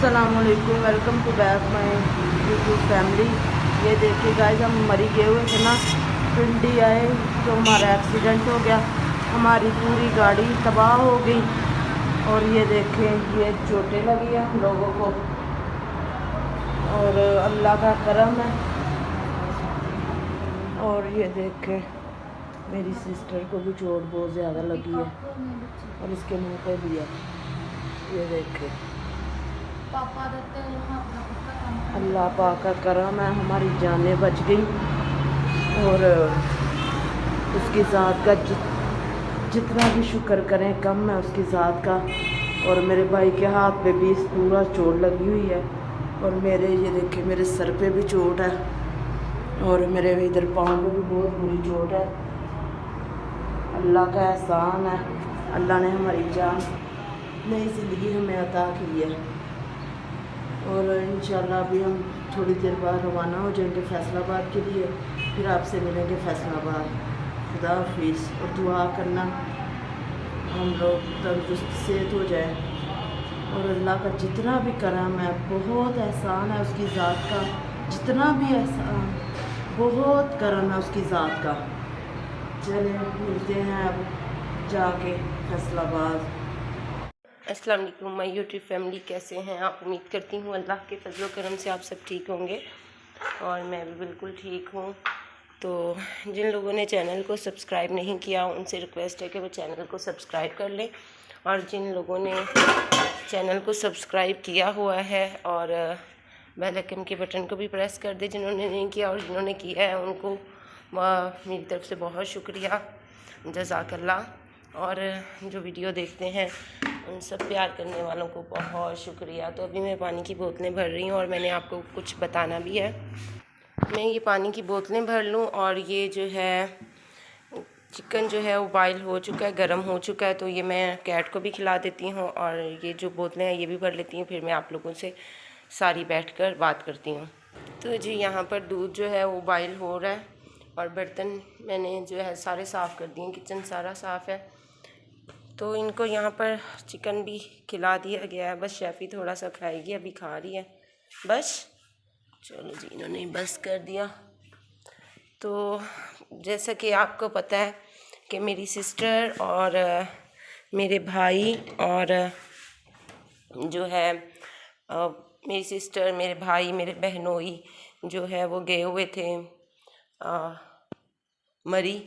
अस्सलामुअलैकुम, welcome to back my YouTube family. ये देखिए गाइस, हम मरी गए हुए थे ना, पिंडी आए तो हमारा एक्सीडेंट हो गया, हमारी पूरी गाड़ी तबाह हो गई। और ये देखें, ये चोटें लगी हैं हम लोगों को और अल्लाह का करम है। और ये देखें, मेरी सिस्टर को भी चोट बहुत ज़्यादा लगी है और इसके मुंह पे भी है। ये देखें, अल्लाह पाक का करम है, हमारी जानें बच गई। और उसकी ज़ात का जितना भी शुक्र करें कम है उसकी ज़ात का। और मेरे भाई के हाथ पे भी पूरा चोट लगी हुई है और मेरे ये देखिए, मेरे सर पे भी चोट है और मेरे इधर पाँव पे भी बहुत बुरी चोट है। अल्लाह का एहसान है, अल्लाह ने हमारी जान नई ज़िंदगी हमें अता की है। और इंशाल्लाह अभी हम थोड़ी देर बाद रवाना हो जाएंगे फैसलाबाद के लिए, फिर आपसे मिलेंगे फैसलाबाद। खुदा हाफिज़। और दुआ करना हम लोग तंदुरुस्त सेहत हो जाए। और अल्लाह का जितना भी करम है, बहुत एहसान है उसकी ज़ात का, जितना भी एहसान, बहुत करम है उसकी ज़ात का। चले मिलते हैं अब जाके फैसलाबाद। अस्सलाम वालेकुम माय यूट्यूब फैमिली, कैसे हैं आप? उम्मीद करती हूँ अल्लाह के फजल व करम से आप सब ठीक होंगे और मैं भी बिल्कुल ठीक हूँ। तो जिन लोगों ने चैनल को सब्सक्राइब नहीं किया उनसे रिक्वेस्ट है कि वो चैनल को सब्सक्राइब कर लें, और जिन लोगों ने चैनल को सब्सक्राइब किया हुआ है और बेल आइकन के बटन को भी प्रेस कर दें जिन्होंने नहीं किया, और जिन्होंने किया है उनको मेरी तरफ से बहुत शुक्रिया, जज़ाकल्लाह। और जो वीडियो देखते हैं उन सब प्यार करने वालों को बहुत शुक्रिया। तो अभी मैं पानी की बोतलें भर रही हूँ और मैंने आपको कुछ बताना भी है। मैं ये पानी की बोतलें भर लूँ और ये जो है चिकन जो है वो बॉयल हो चुका है, गर्म हो चुका है, तो ये मैं कैट को भी खिला देती हूँ और ये जो बोतलें हैं ये भी भर लेती हूँ, फिर मैं आप लोगों से सारी बैठकर बात करती हूँ। तो जी यहाँ पर दूध जो है वो बॉयल हो रहा है और बर्तन मैंने जो है सारे साफ़ कर दिए, किचन सारा साफ़ है। तो इनको यहाँ पर चिकन भी खिला दिया गया है, बस शेफ़ी थोड़ा सा खाएगी, अभी खा रही है बस। चलो जी, इन्होंने बस कर दिया। तो जैसा कि आपको पता है कि मेरी सिस्टर और मेरे भाई और जो है मेरी सिस्टर, मेरे भाई, मेरे बहनोई जो है वो गए हुए थे मरी,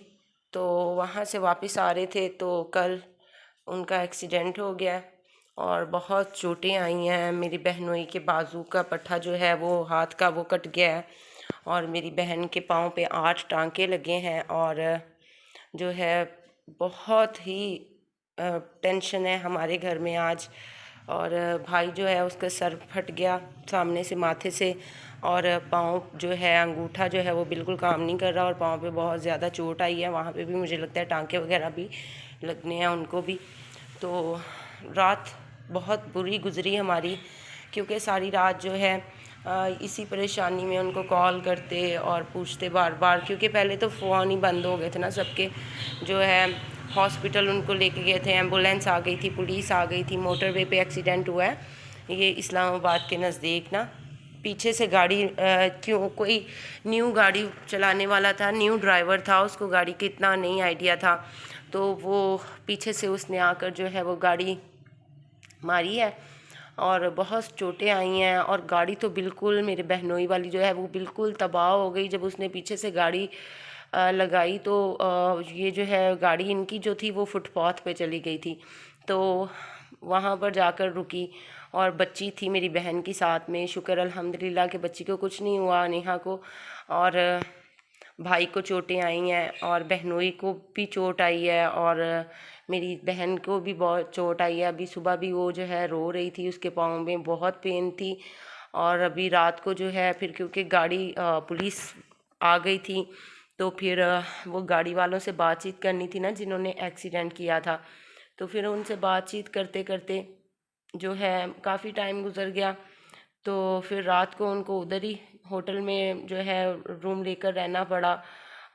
तो वहाँ से वापस आ रहे थे तो कल उनका एक्सीडेंट हो गया और बहुत चोटें आई हैं। मेरी बहनोई के बाजू का पट्टा जो है वो हाथ का वो कट गया है और मेरी बहन के पाँव पे 8 टांके लगे हैं और जो है बहुत ही टेंशन है हमारे घर में आज। और भाई जो है उसका सर फट गया सामने से, माथे से, और पाँव जो है अंगूठा जो है वो बिल्कुल काम नहीं कर रहा और पाँव पे बहुत ज़्यादा चोट आई है। वहाँ पे भी मुझे लगता है टांके वगैरह भी लगने हैं उनको भी। तो रात बहुत बुरी गुजरी हमारी, क्योंकि सारी रात जो है इसी परेशानी में उनको कॉल करते और पूछते बार बार, क्योंकि पहले तो फ़ोन ही बंद हो गए थे ना सबके। जो है हॉस्पिटल उनको लेके गए थे, एम्बुलेंस आ गई थी, पुलिस आ गई थी। मोटरवे पे एक्सीडेंट हुआ है ये इस्लामाबाद के नज़दीक ना, पीछे से गाड़ी क्यों, कोई न्यू गाड़ी चलाने वाला था, न्यू ड्राइवर था, उसको गाड़ी का इतना नहीं आइडिया था, तो वो पीछे से उसने आकर जो है वो गाड़ी मारी है और बहुत चोटें आई हैं। और गाड़ी तो बिल्कुल, मेरे बहनोई वाली जो है वो बिल्कुल तबाह हो गई जब उसने पीछे से गाड़ी लगाई। तो ये जो है गाड़ी इनकी जो थी वो फुटपाथ पे चली गई थी, तो वहाँ पर जाकर रुकी और बच्ची थी मेरी बहन की साथ में। शुक्र अल्हम्दुलिल्लाह कि बच्ची को कुछ नहीं हुआ, नेहा को, और भाई को चोटें आई हैं और बहनोई को भी चोट आई है और मेरी बहन को भी बहुत चोट आई है। अभी सुबह भी वो जो है रो रही थी, उसके पाँव में बहुत पेन थी। और अभी रात को जो है फिर, क्योंकि गाड़ी पुलिस आ गई थी, तो फिर वो गाड़ी वालों से बातचीत करनी थी ना जिन्होंने एक्सीडेंट किया था, तो फिर उनसे बातचीत करते करते जो है काफ़ी टाइम गुजर गया। तो फिर रात को उनको उधर ही होटल में जो है रूम लेकर रहना पड़ा।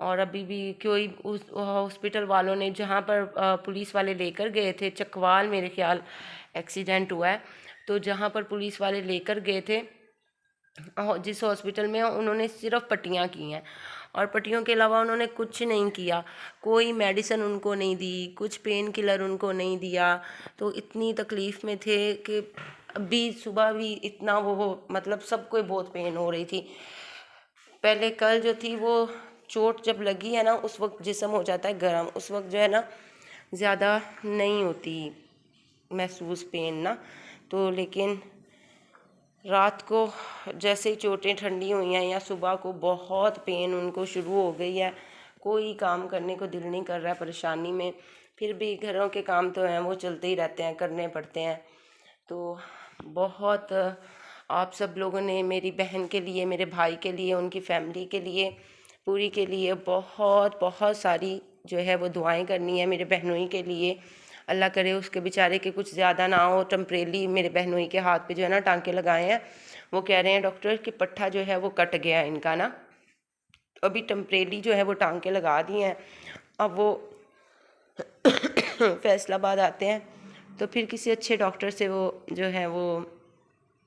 और अभी भी कोई उस हॉस्पिटल वालों ने, जहाँ पर पुलिस वाले लेकर गए थे, चकवाल मेरे ख्याल एक्सीडेंट हुआ है, तो जहाँ पर पुलिस वाले लेकर गए थे जिस हॉस्पिटल में, उन्होंने सिर्फ पट्टियाँ की हैं और पट्टियों के अलावा उन्होंने कुछ नहीं किया। कोई मेडिसिन उनको नहीं दी, कुछ पेन किलर उनको नहीं दिया। तो इतनी तकलीफ़ में थे कि अभी सुबह भी इतना वो मतलब सबको बहुत पेन हो रही थी। पहले कल जो थी वो चोट जब लगी है ना, उस वक्त जिस्म हो जाता है गर्म, उस वक्त जो है ना ज़्यादा नहीं होती महसूस पेन ना। तो लेकिन रात को जैसे ही चोटें ठंडी हुई हैं या सुबह को बहुत पेन उनको शुरू हो गई है। कोई काम करने को दिल नहीं कर रहा है परेशानी में। फिर भी घरों के काम तो हैं, वो चलते ही रहते हैं, करने पड़ते हैं। तो बहुत आप सब लोगों ने मेरी बहन के लिए, मेरे भाई के लिए, उनकी फैमिली के लिए, पूरी के लिए बहुत बहुत सारी जो है वो दुआएं करनी है मेरे बहनोई के लिए। अल्लाह करे उसके बेचारे के कुछ ज़्यादा ना हो। टेम्परेली मेरे बहनोई के हाथ पे जो है ना टांके लगाए हैं। वो कह रहे हैं डॉक्टर कि पट्ठा जो है वो कट गया है इनका ना। अभी टेम्परेली जो है वो टांके लगा दिए हैं। अब वो फैसलाबाद आते हैं तो फिर किसी अच्छे डॉक्टर से वो जो है वो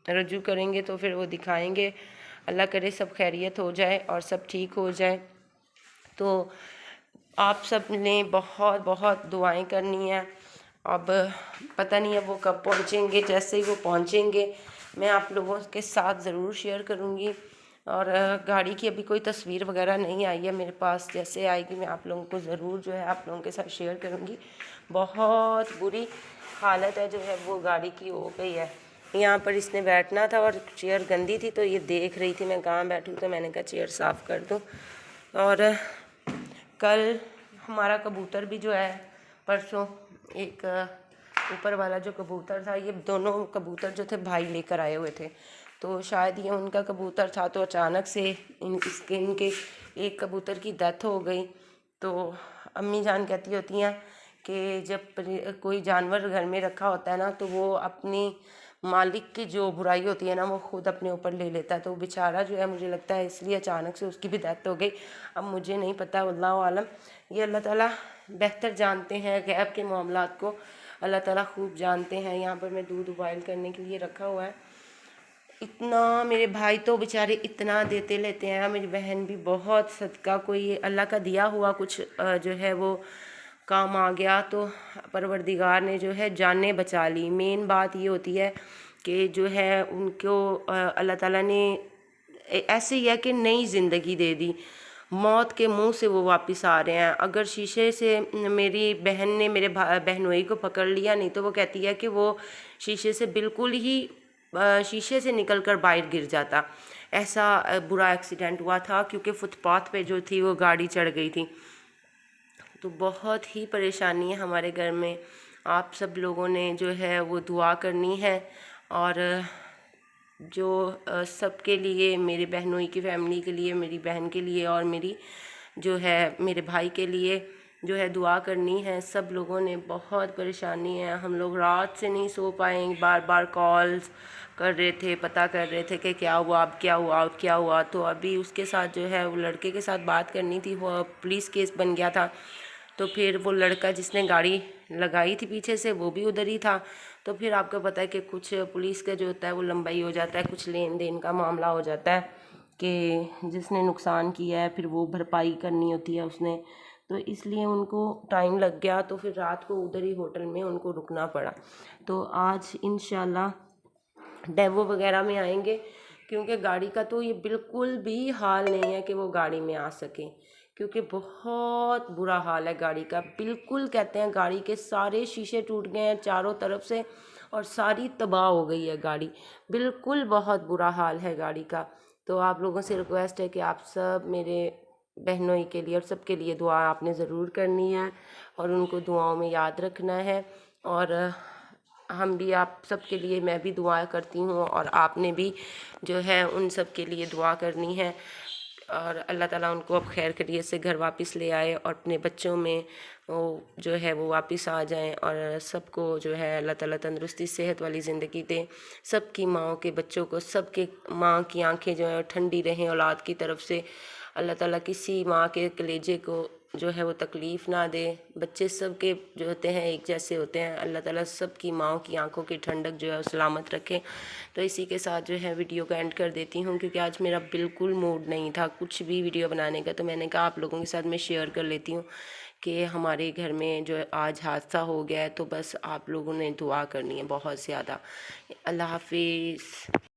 रजू करेंगे, तो फिर वो दिखाएंगे। अल्लाह करे सब खैरियत हो जाए और सब ठीक हो जाए। तो आप सब ने बहुत बहुत दुआएं करनी है। अब पता नहीं है वो कब पहुंचेंगे। जैसे ही वो पहुंचेंगे मैं आप लोगों के साथ ज़रूर शेयर करूंगी। और गाड़ी की अभी कोई तस्वीर वगैरह नहीं आई है मेरे पास। जैसे आएगी मैं आप लोगों को ज़रूर जो है आप लोगों के साथ शेयर करूंगी। बहुत बुरी हालत है जो है वो गाड़ी की हो गई है। यहाँ पर इसने बैठना था और चेयर गंदी थी, तो ये देख रही थी मैं कहाँ बैठूँ, तो मैंने कहा चेयर साफ़ कर दूँ। और कल हमारा कबूतर भी जो है परसों एक ऊपर वाला जो कबूतर था, ये दोनों कबूतर जो थे भाई लेकर आए हुए थे। तो शायद ये उनका कबूतर था, तो अचानक से इनके एक कबूतर की डेथ हो गई। तो अम्मी जान कहती होती हैं कि जब कोई जानवर घर में रखा होता है ना, तो वो अपनी मालिक की जो बुराई होती है ना वो खुद अपने ऊपर ले लेता है। तो बेचारा जो है मुझे लगता है इसलिए अचानक से उसकी भी डेथ हो गई। अब मुझे नहीं पता, वल्लाहु आलम, ये अल्लाह ताला बेहतर जानते हैं गैब के मामलात को। अल्लाह ताला खूब जानते हैं। यहाँ पर मैं दूध बॉयल करने के लिए रखा हुआ है। इतना मेरे भाई तो बेचारे इतना देते लेते हैं, मेरी बहन भी बहुत सदका, कोई अल्लाह का दिया हुआ कुछ जो है वो काम आ गया तो परवरदिगार ने जो है जानें बचा ली। मेन बात ये होती है कि जो है उनको अल्लाह ताला ने ऐसे ही है कि नई ज़िंदगी दे दी। मौत के मुंह से वो वापस आ रहे हैं। अगर शीशे से मेरी बहन ने मेरे बहनोई को पकड़ लिया, नहीं तो वो कहती है कि वो शीशे से बिल्कुल ही शीशे से निकलकर बाहर गिर जाता। ऐसा बुरा एक्सीडेंट हुआ था क्योंकि फुटपाथ पे जो थी वो गाड़ी चढ़ गई थी। तो बहुत ही परेशानी है हमारे घर में। आप सब लोगों ने जो है वो दुआ करनी है। और जो सबके लिए, मेरे बहनोई की फैमिली के लिए, मेरी बहन के लिए और मेरी जो है मेरे भाई के लिए जो है दुआ करनी है। सब लोगों ने बहुत परेशानी है। हम लोग रात से नहीं सो पाए, बार बार कॉल्स कर रहे थे, पता कर रहे थे कि क्या हुआ, अब क्या हुआ, अब क्या हुआ। तो अभी उसके साथ जो है वो लड़के के साथ बात करनी थी, वो पुलिस केस बन गया था। तो फिर वो लड़का जिसने गाड़ी लगाई थी पीछे से वो भी उधर ही था। तो फिर आपको पता है कि कुछ पुलिस का जो होता है वो लंबाई हो जाता है, कुछ लेन देन का मामला हो जाता है कि जिसने नुकसान किया है फिर वो भरपाई करनी होती है उसने। तो इसलिए उनको टाइम लग गया, तो फिर रात को उधर ही होटल में उनको रुकना पड़ा। तो आज इंशाल्लाह डेवो वगैरह में आएंगे, क्योंकि गाड़ी का तो ये बिल्कुल भी हाल नहीं है कि वो गाड़ी में आ सके, क्योंकि बहुत बुरा हाल है गाड़ी का। बिल्कुल कहते हैं गाड़ी के सारे शीशे टूट गए हैं चारों तरफ से और सारी तबाह हो गई है गाड़ी। बिल्कुल बहुत बुरा हाल है गाड़ी का। तो आप लोगों से रिक्वेस्ट है कि आप सब मेरे बहनोई के लिए और सबके लिए दुआ आपने ज़रूर करनी है और उनको दुआओं में याद रखना है। और हम भी आप सब के लिए, मैं भी दुआ करती हूँ और आपने भी जो है उन सब के लिए दुआ करनी है। और अल्लाह ताला उनको अब खैर खैरियत से घर वापस ले आए और अपने बच्चों में वो जो है वो वापस आ जाएं और सबको जो है अल्लाह ताला तंदुरुस्ती सेहत वाली ज़िंदगी दे। सबकी माँओं के बच्चों को, सबके माँ की आंखें जो है ठंडी रहें औलाद की तरफ से। अल्लाह ताला किसी माँ के कलेजे को जो है वो तकलीफ़ ना दे। बच्चे सब के जो होते हैं एक जैसे होते हैं, अल्लाह ताला सब की माँओं की आंखों की ठंडक जो है वो सलामत रखे। तो इसी के साथ जो है वीडियो को एंड कर देती हूँ, क्योंकि आज मेरा बिल्कुल मूड नहीं था कुछ भी वीडियो बनाने का। तो मैंने कहा आप लोगों के साथ मैं शेयर कर लेती हूँ कि हमारे घर में जो आज हादसा हो गया है। तो बस आप लोगों ने दुआ करनी है बहुत ज़्यादा। अल्लाह हाफिज़।